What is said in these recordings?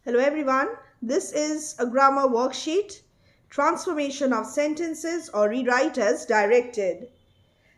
Hello everyone, this is a grammar worksheet, transformation of sentences or rewrite as directed.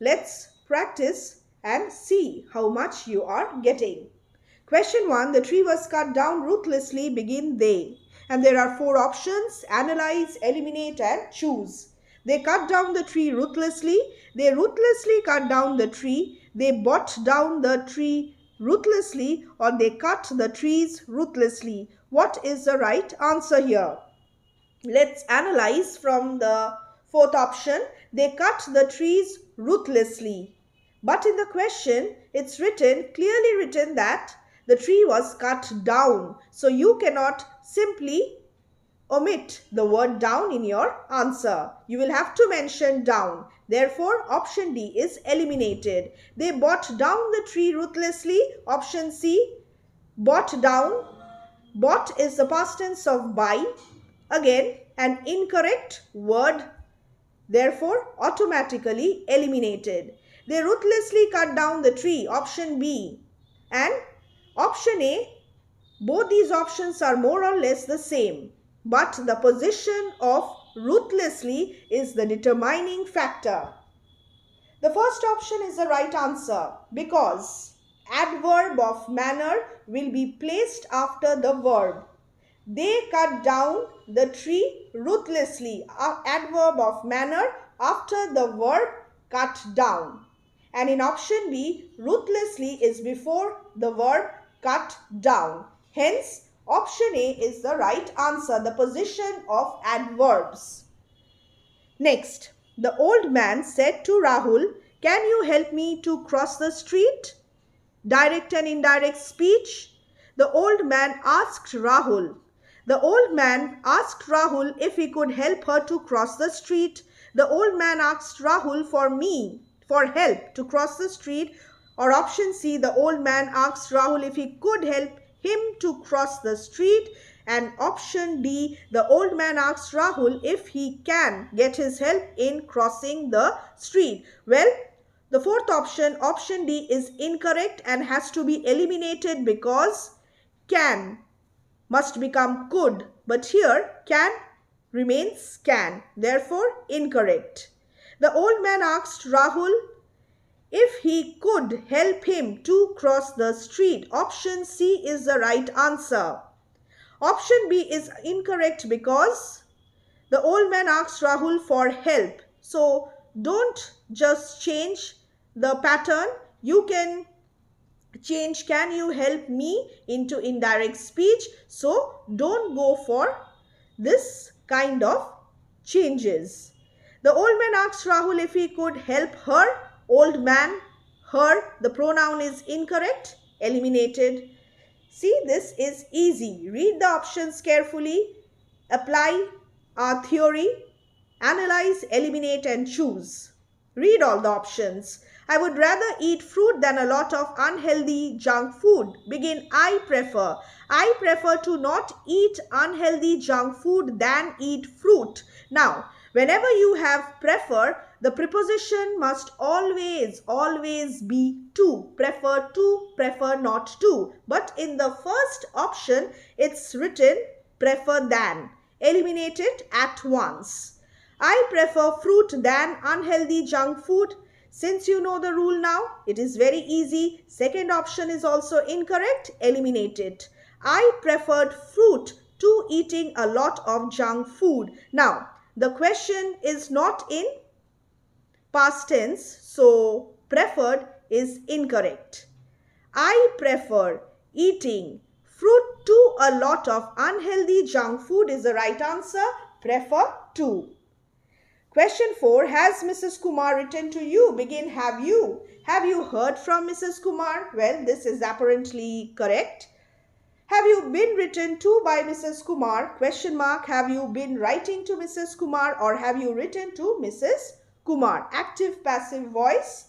Let's practice and see how much you are getting. Question 1, the tree was cut down ruthlessly, begin they. And there are 4 options, analyze, eliminate and choose. They cut down the tree ruthlessly, they ruthlessly cut down the tree, they bought down the tree ruthlessly, or they cut the trees ruthlessly. What is the right answer here? Let's analyze from the 4th option. They cut the trees ruthlessly. But in the question, it's clearly written that the tree was cut down. So you cannot simply omit the word down in your answer. You will have to mention down. Therefore, option D is eliminated. They bought down the tree ruthlessly. Option C, bought down. Bought is the past tense of buy. Again, an incorrect word, therefore automatically eliminated. They ruthlessly cut down the tree, option B. And option A, both these options are more or less the same. But the position of ruthlessly is the determining factor. The first option is the right answer because adverb of manner will be placed after the verb. They cut down the tree ruthlessly. Adverb of manner after the verb cut down. And in option B, ruthlessly is before the verb cut down. Hence, option A is the right answer, the position of adverbs. Next, the old man said to Rahul, "Can you help me to cross the street?" Direct and indirect speech. The old man asked Rahul. The old man asked Rahul if he could help her to cross the street. The old man asked Rahul for help to cross the street. Or option C, the old man asked Rahul if he could help him to cross the street. And option D, the old man asked Rahul if he can get his help in crossing the street. Well, the fourth option, option D, is incorrect and has to be eliminated because can must become could. But here can remains can. Therefore, incorrect. The old man asked Rahul if he could help him to cross the street. Option C is the right answer. Option B is incorrect because the old man asked Rahul for help. So don't just change the pattern. You can change "can you help me" into indirect speech. So don't go for this kind of changes. The old man asked Rahul if he could help her. Old man, her, the pronoun is incorrect, eliminated. See, this is easy. Read the options carefully, apply our theory, analyze, eliminate and choose. Read all the options. I would rather eat fruit than a lot of unhealthy junk food. Begin I prefer. I prefer to not eat unhealthy junk food than eat fruit. Now, whenever you have prefer, the preposition must always be to. Prefer not to. But in the first option, it's written prefer than. Eliminate it at once. I prefer fruit than unhealthy junk food. Since you know the rule now, it is very easy. Second option is also incorrect. Eliminate it. I preferred fruit to eating a lot of junk food. Now, the question is not in past tense, so preferred is incorrect. I prefer eating fruit to a lot of unhealthy junk food is the right answer. Prefer to. Question 4. Has Mrs. Kumar written to you? Begin have you. Have you heard from Mrs. Kumar? Well, this is apparently correct. Have you been written to by Mrs. Kumar? Question mark. Have you been writing to Mrs. Kumar or have you written to Mrs. Kumar? Active passive voice.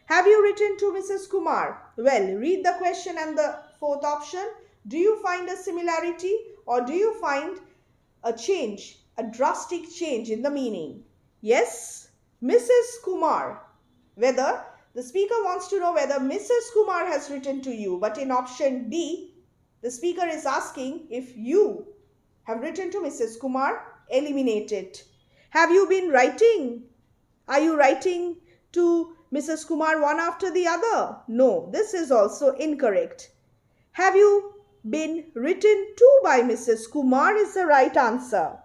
Have you written to Mrs. Kumar? Well, read the question and the fourth option. Do you find a similarity or do you find a change, a drastic change in the meaning? Yes, Mrs. Kumar. The speaker wants to know whether Mrs. Kumar has written to you. But in option D, The speaker is asking if you have written to Mrs. Kumar, eliminate it. Have you been writing? Are you writing to Mrs. Kumar one after the other? No, this is also incorrect. Have you been written to by Mrs. Kumar is the right answer.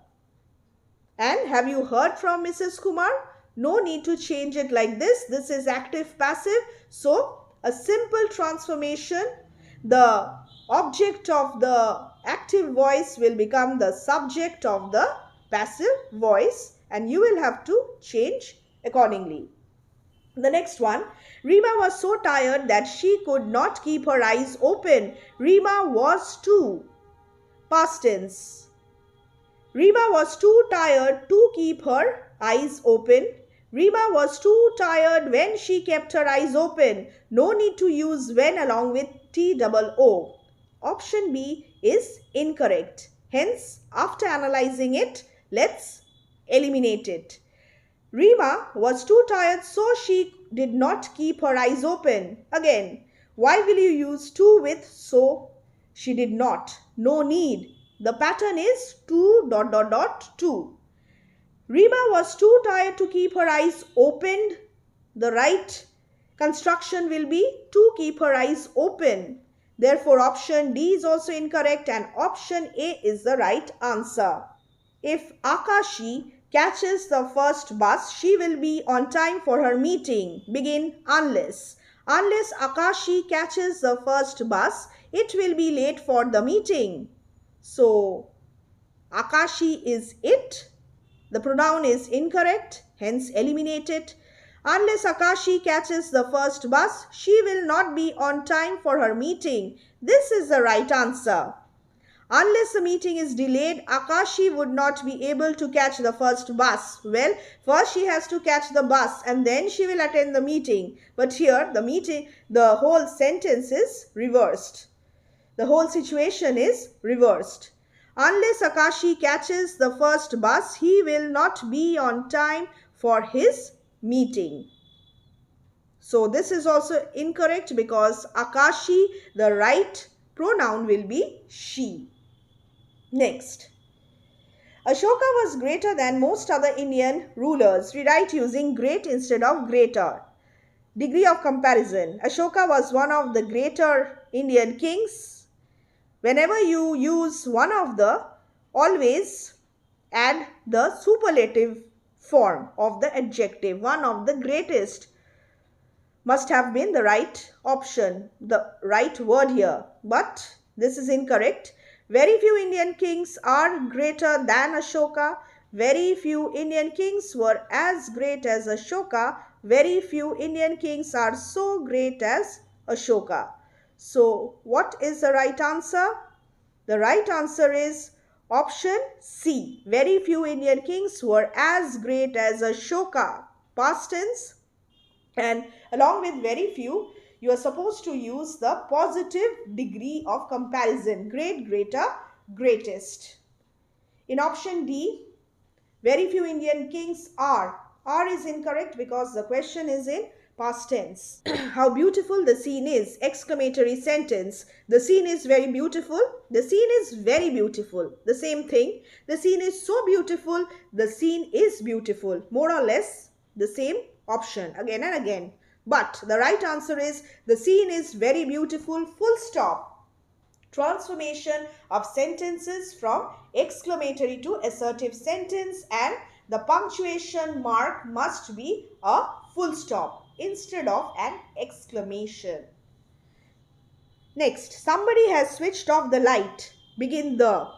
And have you heard from Mrs. Kumar? No need to change it like this. This is active passive. So a simple transformation. The object of the active voice will become the subject of the passive voice, and you will have to change accordingly. The next one, Rima was so tired that she could not keep her eyes open. Rima was too. Past tense. Rima was too tired to keep her eyes open. Rima was too tired when she kept her eyes open. No need to use when along with TOO. Option B is incorrect. Hence, after analyzing it, let's eliminate it. Rima was too tired, so she did not keep her eyes open. Again, why will you use to with so? She did not. No need. The pattern is to. Rima was too tired to keep her eyes opened. The right construction will be to keep her eyes open. Therefore, option D is also incorrect and option A is the right answer. If Akashi catches the first bus, she will be on time for her meeting. Begin unless. Unless Akashi catches the first bus, it will be late for the meeting. So, Akashi is it. The pronoun is incorrect, hence eliminate it. Unless Akashi catches the first bus, she will not be on time for her meeting. This is the right answer. Unless the meeting is delayed, Akashi would not be able to catch the first bus. Well, first she has to catch the bus and then she will attend the meeting. But here the whole sentence is reversed. The whole situation is reversed. Unless Akashi catches the first bus, he will not be on time for his meeting. So this is also incorrect because Akashi, the right pronoun will be she. Next. Ashoka was greater than most other Indian rulers. Rewrite using great instead of greater. Degree of comparison. Ashoka was one of the greater Indian kings. Whenever you use one of the, always add the superlative form of the adjective. One of the greatest must have been the right option, the right word here. But this is incorrect. Very few Indian kings are greater than Ashoka. Very few Indian kings were as great as Ashoka. Very few Indian kings are so great as Ashoka. So, what is the right answer? The right answer is option C. Very few Indian kings were as great as Ashoka. Past tense. And along with very few, you are supposed to use the positive degree of comparison. Great, greater, greatest. In option D, very few Indian kings are. Are is incorrect because the question is in past tense. How beautiful the scene is! Exclamatory sentence. The scene is very beautiful. The scene is very beautiful. The same thing. The scene is so beautiful. The scene is beautiful. More or less the same option again and again. But the right answer is the scene is very beautiful, full stop. Transformation of sentences from exclamatory to assertive sentence, and the punctuation mark must be a full stop instead of an exclamation. Next, somebody has switched off the light. Begin the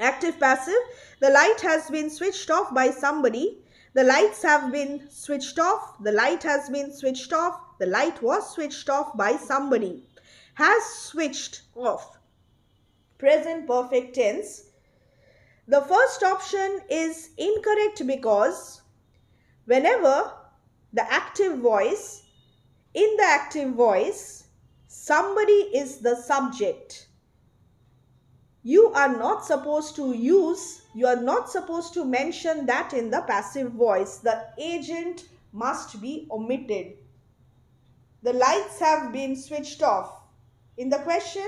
active passive. The light has been switched off by somebody. The lights have been switched off. The light has been switched off. The light was switched off by somebody. Has switched off. Present perfect tense. The first option is incorrect because whenever the active voice, in the active voice, somebody is the subject. You are not supposed to mention that in the passive voice. The agent must be omitted. The lights have been switched off. In the question,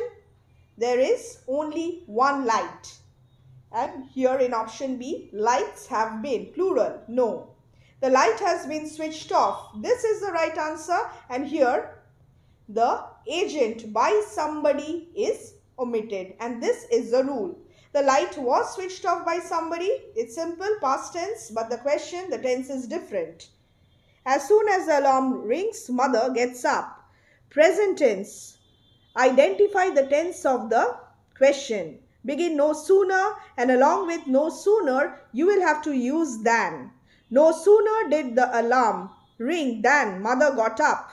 there is only one light. And here in option B, lights have been, plural, no. The light has been switched off. This is the right answer. And here, the agent by somebody is omitted. And this is the rule. The light was switched off by somebody. It's simple, past tense, but the question, the tense is different. As soon as the alarm rings, mother gets up. Present tense. Identify the tense of the question. Begin no sooner, and along with no sooner, you will have to use than. No sooner did the alarm ring than mother got up.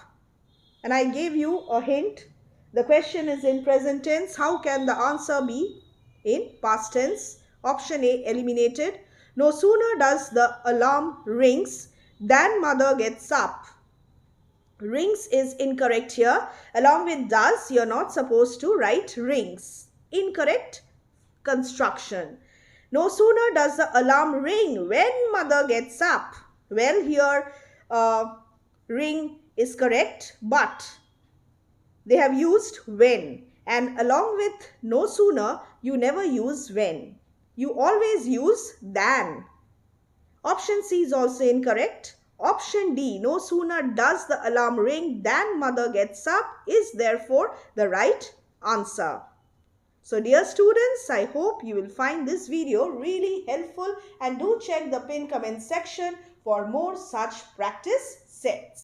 And I gave you a hint. The question is in present tense. How can the answer be in past tense? Option A, eliminated. No sooner does the alarm rings than mother gets up. Rings is incorrect here. Along with does, you're not supposed to write rings. Incorrect construction. No sooner does the alarm ring when mother gets up. Well, here ring is correct, but they have used when. And along with no sooner, you never use when. You always use than. Option C is also incorrect. Option D, no sooner does the alarm ring than mother gets up, is therefore the right answer. So dear students, I hope you will find this video really helpful, and do check the pinned comment section for more such practice sets.